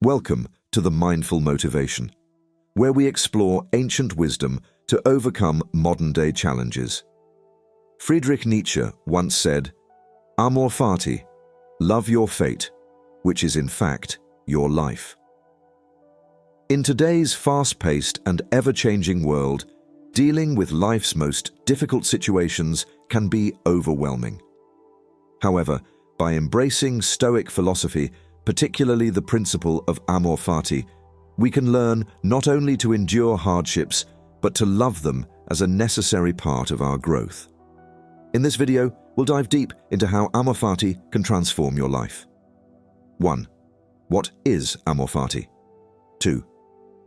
Welcome to the Mindful Motivation, where we explore ancient wisdom to overcome modern-day challenges. Friedrich Nietzsche once said, "Amor Fati, love your fate, which is in fact your life." In today's fast-paced and ever-changing world, dealing with life's most difficult situations can be overwhelming. However, by embracing Stoic philosophy, particularly the principle of Amor Fati, we can learn not only to endure hardships, but to love them as a necessary part of our growth. In this video, we'll dive deep into how Amor Fati can transform your life. 1. What is Amor Fati? 2.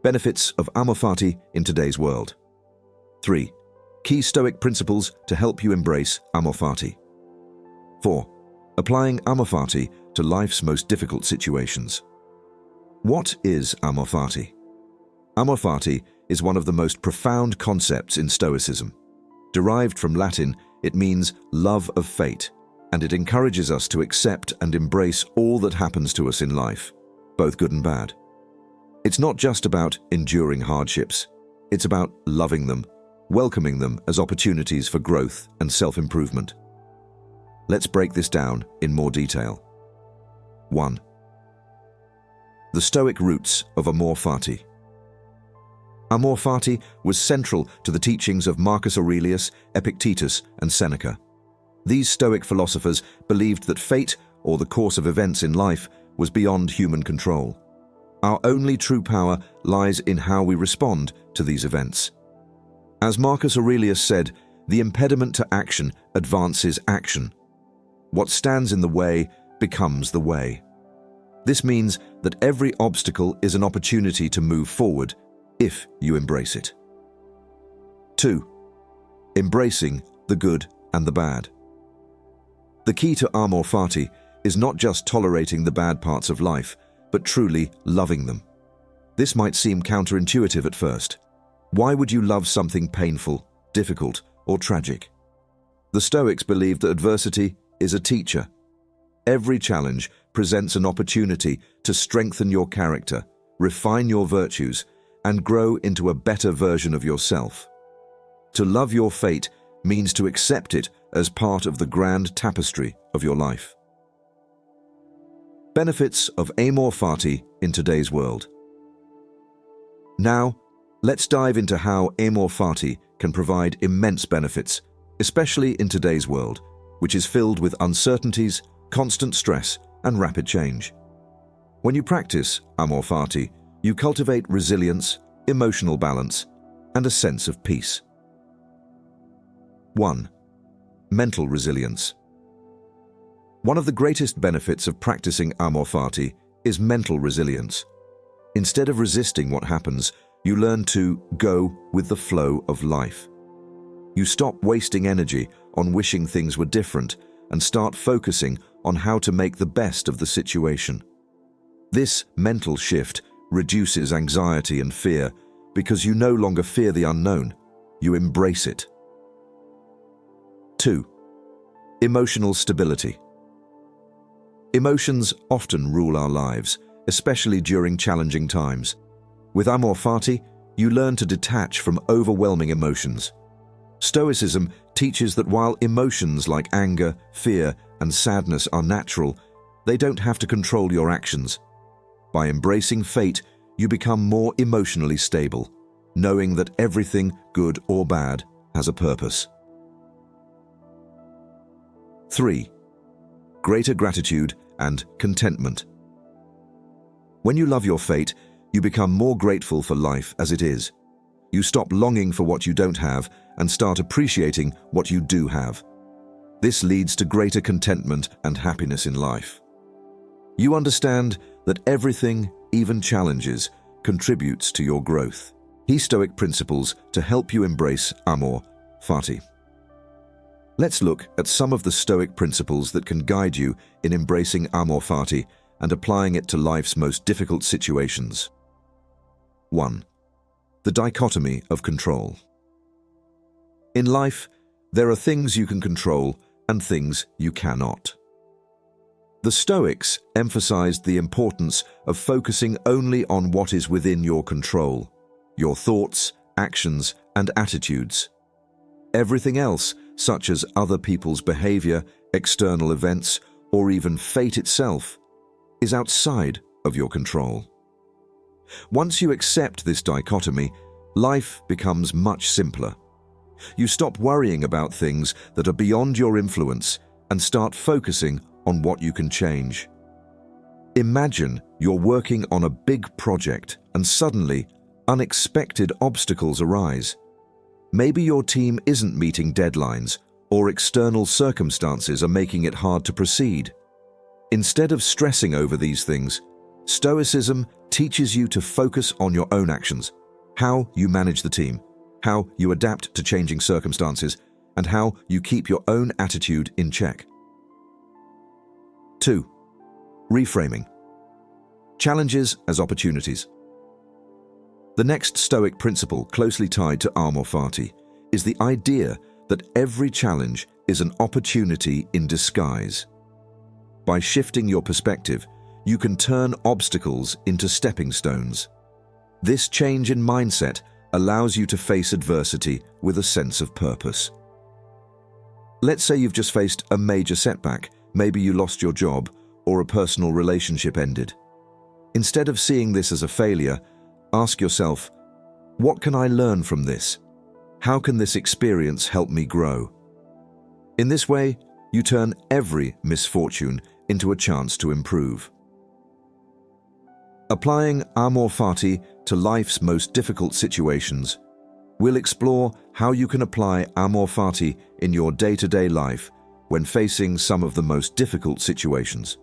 Benefits of Amor Fati in today's world. 3. Key Stoic principles to help you embrace Amor Fati. 4. Applying Amor Fati to life's most difficult situations. What is Amor Fati? Amor Fati is one of the most profound concepts in Stoicism. Derived from Latin, it means love of fate, and it encourages us to accept and embrace all that happens to us in life, both good and bad. It's not just about enduring hardships, it's about loving them, welcoming them as opportunities for growth and self-improvement. Let's break this down in more detail. 1. The Stoic roots of Amor Fati. Amor Fati was central to the teachings of Marcus Aurelius, Epictetus, and Seneca. These Stoic philosophers believed that fate, or the course of events in life, was beyond human control. Our only true power lies in how we respond to these events. As Marcus Aurelius said, the impediment to action advances action. What stands in the way becomes the way. This means that every obstacle is an opportunity to move forward if you embrace it. 2. Embracing the good and the bad. The key to Amor Fati is not just tolerating the bad parts of life, but truly loving them. This might seem counterintuitive at first. Why would you love something painful, difficult, or tragic? The Stoics believed that adversity is a teacher. Every challenge presents an opportunity to strengthen your character, refine your virtues, and grow into a better version of yourself. To love your fate means to accept it as part of the grand tapestry of your life. Benefits of Amor Fati in today's world. Now, let's dive into how Amor Fati can provide immense benefits, especially in today's world, which is filled with uncertainties, constant stress, and rapid change. When you practice Amor Fati, you cultivate resilience, emotional balance, and a sense of peace. 1. Mental resilience. One of the greatest benefits of practicing Amor Fati is mental resilience. Instead of resisting what happens, you learn to go with the flow of life. You stop wasting energy on wishing things were different and start focusing on how to make the best of the situation. This mental shift reduces anxiety and fear because you no longer fear the unknown, you embrace it. 2. Emotional stability. Emotions often rule our lives, especially during challenging times. With Amor Fati, you learn to detach from overwhelming emotions. Stoicism teaches that while emotions like anger, fear, and sadness are natural, they don't have to control your actions. By embracing fate, you become more emotionally stable, knowing that everything, good or bad, has a purpose. 3. Greater gratitude and contentment. When you love your fate, you become more grateful for life as it is. You stop longing for what you don't have and start appreciating what you do have. This leads to greater contentment and happiness in life. You understand that everything, even challenges, contributes to your growth. Key Stoic principles to help you embrace Amor Fati. Let's look at some of the Stoic principles that can guide you in embracing Amor Fati and applying it to life's most difficult situations. 1. The dichotomy of control. In life, there are things you can control and things you cannot. The Stoics emphasized the importance of focusing only on what is within your control, your thoughts, actions, and attitudes. Everything else, such as other people's behavior, external events, or even fate itself, is outside of your control. Once you accept this dichotomy, life becomes much simpler. You stop worrying about things that are beyond your influence and start focusing on what you can change. Imagine you're working on a big project and suddenly unexpected obstacles arise. Maybe your team isn't meeting deadlines or external circumstances are making it hard to proceed. Instead of stressing over these things, Stoicism teaches you to focus on your own actions, how you manage the team, how you adapt to changing circumstances, and how you keep your own attitude in check. 2. Reframing. Challenges as opportunities. The next Stoic principle closely tied to Amor Fati is the idea that every challenge is an opportunity in disguise. By shifting your perspective, you can turn obstacles into stepping stones. This change in mindset allows you to face adversity with a sense of purpose. Let's say you've just faced a major setback. Maybe you lost your job or a personal relationship ended. Instead of seeing this as a failure, ask yourself, what can I learn from this? How can this experience help me grow? In this way, you turn every misfortune into a chance to improve. Applying Amor Fati to life's most difficult situations, we'll explore how you can apply Amor Fati in your day-to-day life when facing some of the most difficult situations.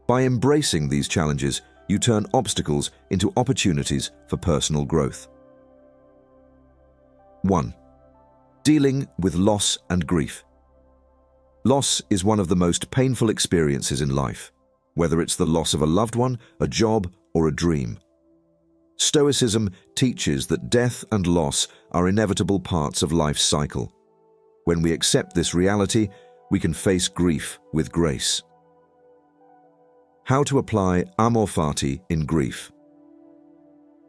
By embracing these challenges, you turn obstacles into opportunities for personal growth. 1. Dealing with loss and grief. Loss is one of the most painful experiences in life, whether it's the loss of a loved one, a job, or a dream. Stoicism teaches that death and loss are inevitable parts of life's cycle. When we accept this reality, we can face grief with grace. How to apply Amor Fati in grief.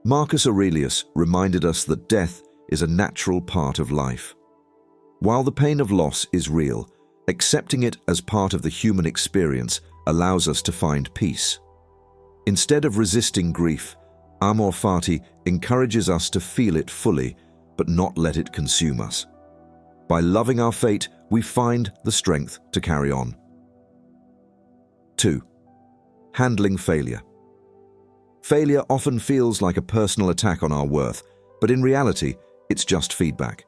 Marcus Aurelius reminded us that death is a natural part of life. While the pain of loss is real, accepting it as part of the human experience allows us to find peace. Instead of resisting grief, Amor Fati encourages us to feel it fully, but not let it consume us. By loving our fate, we find the strength to carry on. 2. Handling failure. Failure often feels like a personal attack on our worth, but in reality, it's just feedback.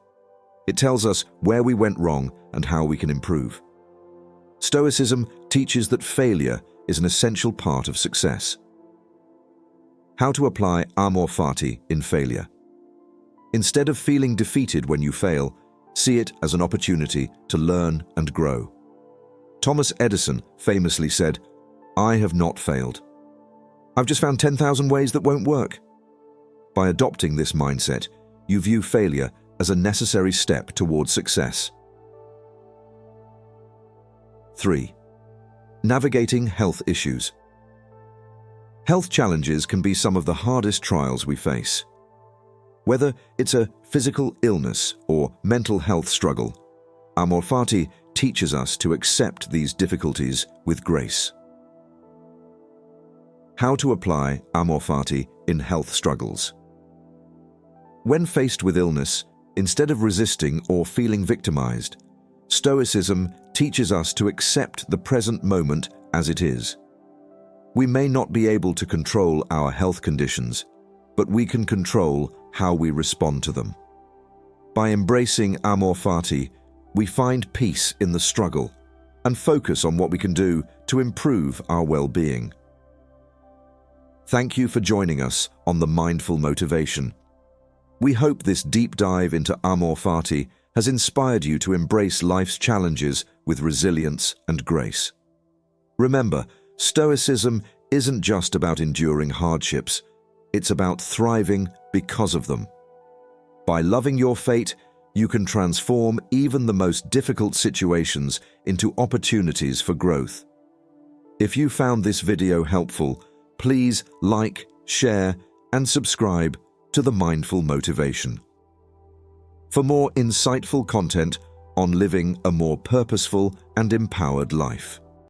It tells us where we went wrong and how we can improve. Stoicism teaches that failure is an essential part of success. How to apply Amor Fati in failure. Instead of feeling defeated when you fail, see it as an opportunity to learn and grow. Thomas Edison famously said, "I have not failed. I've just found 10,000 ways that won't work." By adopting this mindset, you view failure as a necessary step towards success. 3. Navigating health issues. Health challenges can be some of the hardest trials we face. Whether it's a physical illness or mental health struggle, Amor Fati teaches us to accept these difficulties with grace. How to apply Amor Fati in health struggles. When faced with illness, instead of resisting or feeling victimized, Stoicism teaches us to accept the present moment as it is. We may not be able to control our health conditions, but we can control how we respond to them. By embracing Amor Fati, we find peace in the struggle and focus on what we can do to improve our well-being. Thank you for joining us on the Mindful Motivation. We hope this deep dive into Amor Fati has inspired you to embrace life's challenges with resilience and grace. Remember, Stoicism isn't just about enduring hardships, it's about thriving because of them. By loving your fate, you can transform even the most difficult situations into opportunities for growth. If you found this video helpful, please like, share, and subscribe to the Mindful Motivation. For more insightful content on living a more purposeful and empowered life.